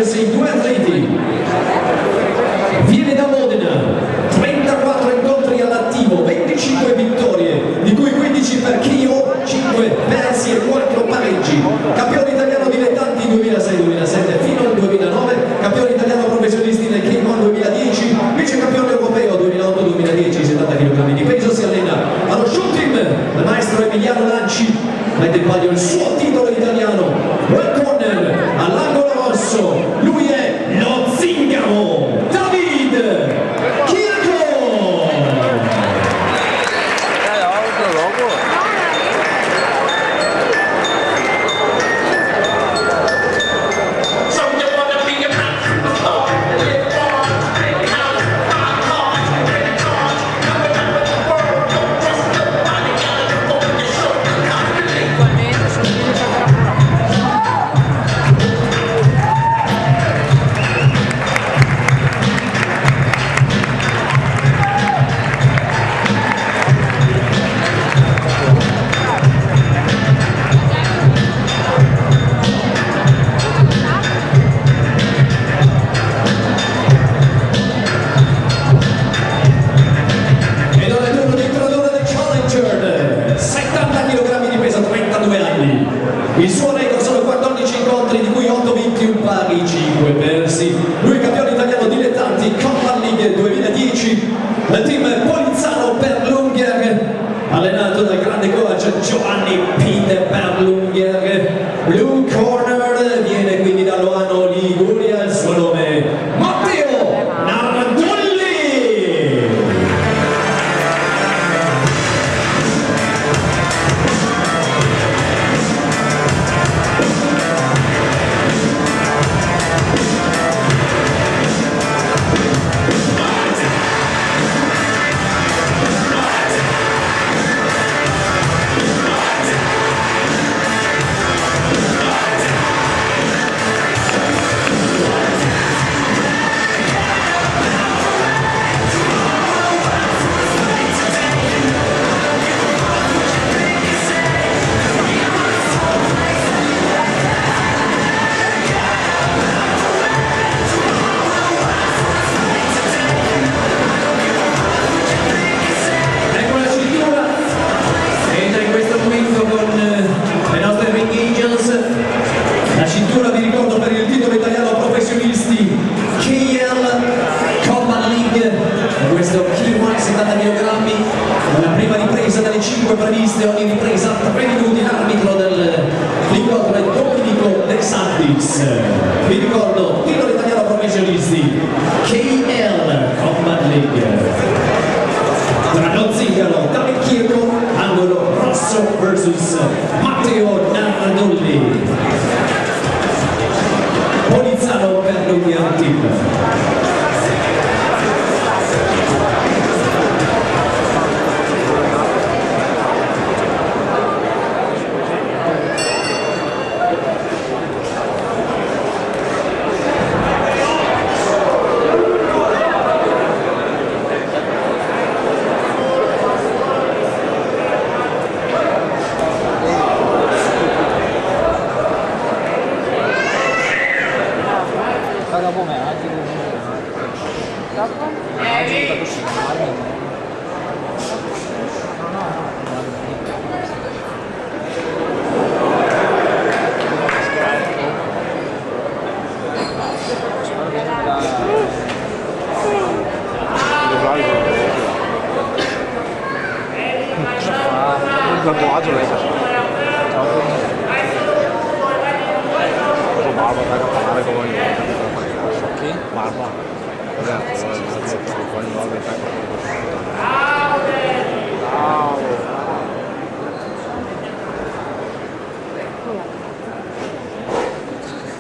Jersey, due atleti. Viene da Modena, 34 incontri all'attivo, 25 vittorie, di cui 15 per Chio, 5 persi e 4 pareggi. Campione italiano dilettanti 2006-2007 fino al 2009, campione italiano professionisti nel K1 2010, vice campione europeo 2008-2010, 70 kg di peso, si allena allo shooting il maestro Emiliano Lanci, mette in palio il suo titolo italiano. Red corner all'angolo rosso, lui è lo zingaro David Chirico. Il suo record sono 14 incontri, di cui 8 vinti, un pari, 5 persi. Lui è campione italiano dilettanti Combat League 2010 del team Polizzano Perlungher, allenato dal grande coach Giovanni Peter Perlungher. Blue corner viene quindi da Loano, Liguria, il suo nome è Matteo Nardulli. Previste ogni ripresa 3 minuti, l'arbitro dell'incontro è Domenico De Santis. Vi ricordo titolo italiano professionisti KL Combat League. Tra lo zingaro David Chirico, angolo rosso vs Matteo Nardulli. Polizzano per l'Union Team.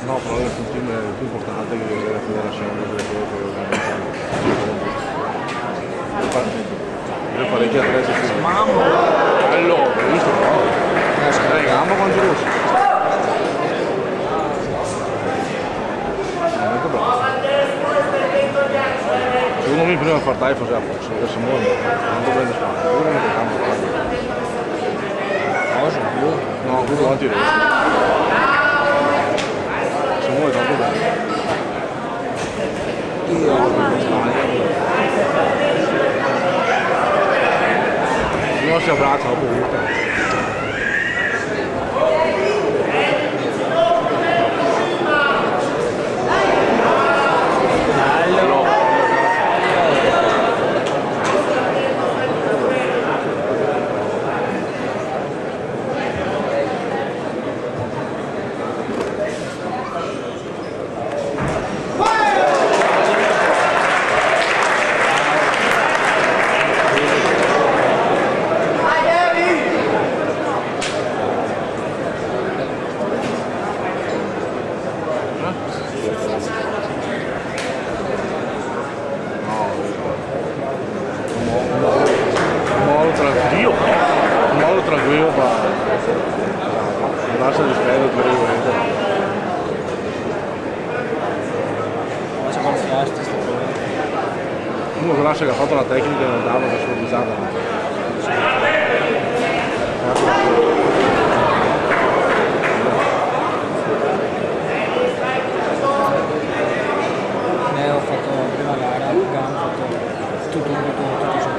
No, però è più importante che la federazione deve parecchi atleti. Mamma! Allora, hai visto? No? Gamma quanti rossi? Molto bravo. Secondo me prima far taglio faceva forza, adesso muore, non dovrebbe fare, ora non è campo. Cosa? No, quello davanti rossi. Se muore tanto bene. Non si abbraccia dopo. Tranquillo para darse despego per il momento. Ma ci confiaste sto Uno Grasso che ha fatto la tecnica non dava per sua risata. ho fatto la prima gara, abbiamo fatto tutto